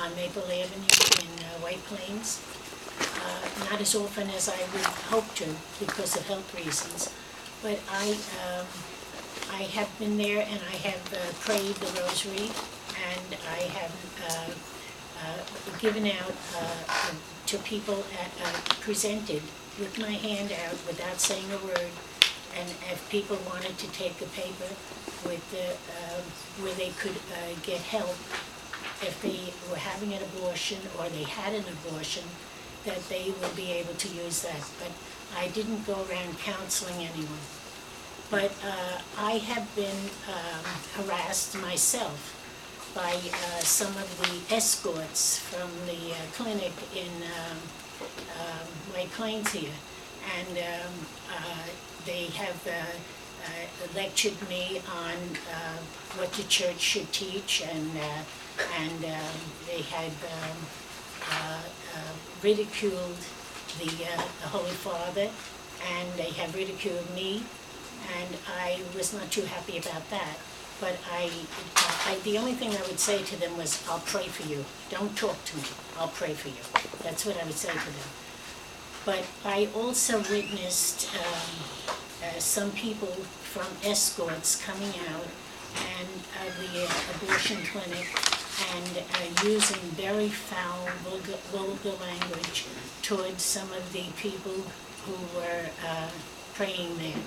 on Maple Avenue in White Plains. Not as often as I would hope to because of health reasons, but I have been there and I have prayed the rosary, and I have given out to people, presented with my hand out without saying a word, and if people wanted to take a paper with where they could get help if they were having an abortion or they had an abortion, that they would be able to use that. But I didn't go around counseling anyone. But I have been harassed myself by some of the escorts from the clinic in White Plains here. And they have lectured me on what the church should teach, and they had ridiculed the Holy Father, and they have ridiculed me, and I was not too happy about that. But the only thing I would say to them was, I'll pray for you. Don't talk to me. I'll pray for you. That's what I would say to them. But I also witnessed some people from escorts coming out and the abortion clinic and using very foul, vulgar language towards some of the people who were praying there,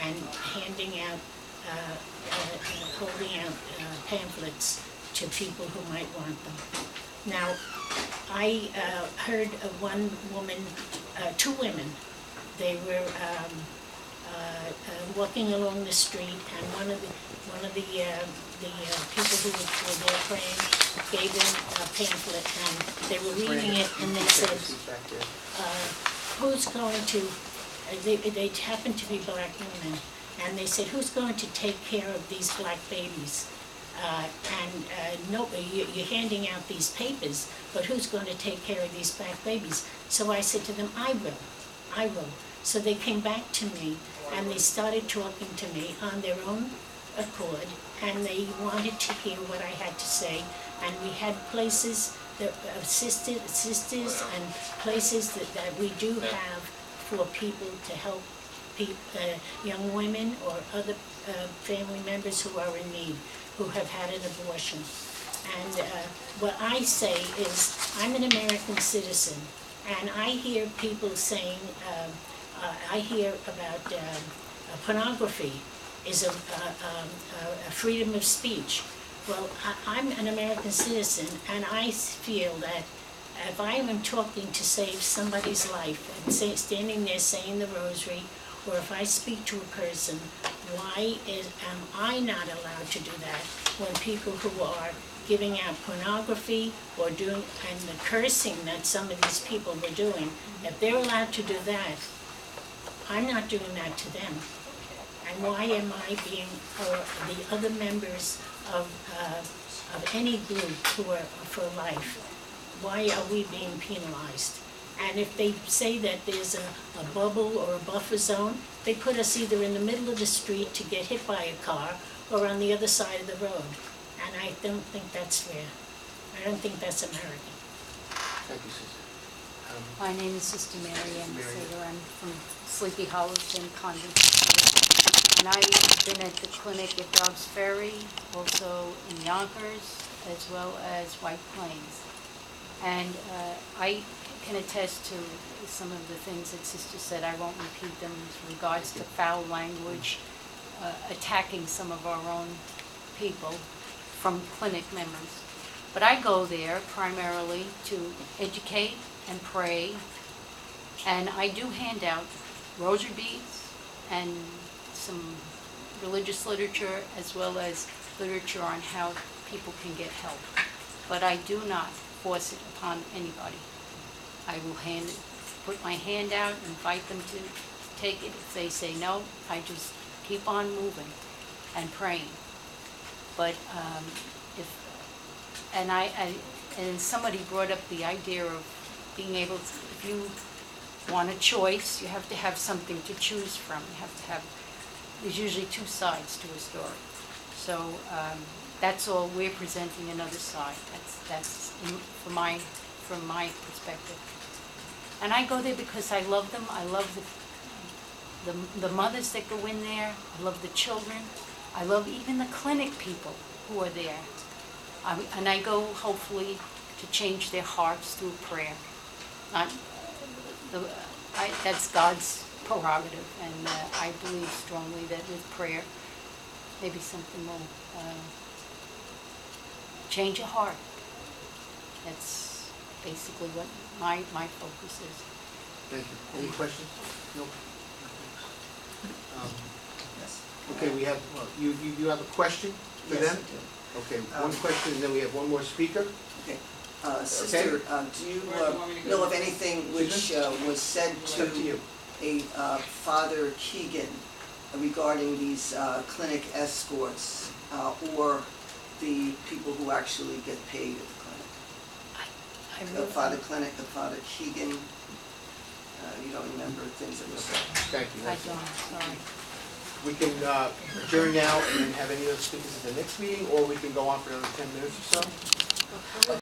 and handing out, holding out pamphlets to people who might want them. Now, I heard of one woman, two women. They were walking along the street, and one of the people who were there praying gave them a pamphlet, and they were reading it, and they said, "Who's going to?" They happened to be black women, and they said, "Who's going to take care of these black babies?" No, you're handing out these papers, but who's going to take care of these black babies? So I said to them, I will. So they came back to me, and they started talking to me on their own accord, and they wanted to hear what I had to say. And we had places, that sisters and places that we do have for people to help young women or other family members who are in need, who have had an abortion. And what I say is, I'm an American citizen, and I hear people saying, I hear about pornography is a freedom of speech. Well, I'm an American citizen, and I feel that if I am talking to save somebody's life, and standing there saying the rosary, or if I speak to a person, why am I not allowed to do that when people who are giving out pornography or doing, and the cursing that some of these people were doing, if they're allowed to do that, I'm not doing that to them. And why am I being, or the other members of any group who are for life, why are we being penalized? And if they say that there's a bubble or a buffer zone, they put us either in the middle of the street to get hit by a car or on the other side of the road. And I don't think that's fair. I don't think that's American. Thank you, Sister. My name is Sister Mary and Sr. I'm from Sleepy Hollow, St. Convent. And I've been at the clinic at Dobbs Ferry, also in Yonkers, as well as White Plains. And I can attest to some of the things that Sister said. I won't repeat them with regards to foul language, attacking some of our own people from clinic members. But I go there primarily to educate and pray, and I do hand out rosary beads and some religious literature, as well as literature on how people can get help. But I do not force it upon anybody. I will put my hand out, invite them to take it. If they say no, I just keep on moving and praying. But and somebody brought up the idea of being able to, if you want a choice, you have to have something to choose from. You have to have, there's usually two sides to a story. So that's all, we're presenting another side. From my perspective. And I go there because I love them. I love the mothers that go in there. I love the children. I love even the clinic people who are there. And I go hopefully to change their hearts through prayer. That's God's prerogative, and I believe strongly that with prayer, maybe something will change a heart. That's basically what my focus is. Thank you. Any questions? No. Yes. Okay, we have, you have a question for Yes, them? I do. Okay, one question, and then we have one more speaker. Okay. Sister, do you know of anything which was said It's up to you. a Father Keegan regarding these clinic escorts or the people who actually get paid at the clinic? The Father Keegan, you don't remember things that were said? Thank you. I don't, sorry. We can adjourn now and then have any other speakers at the next meeting, or we can go on for another 10 minutes or so.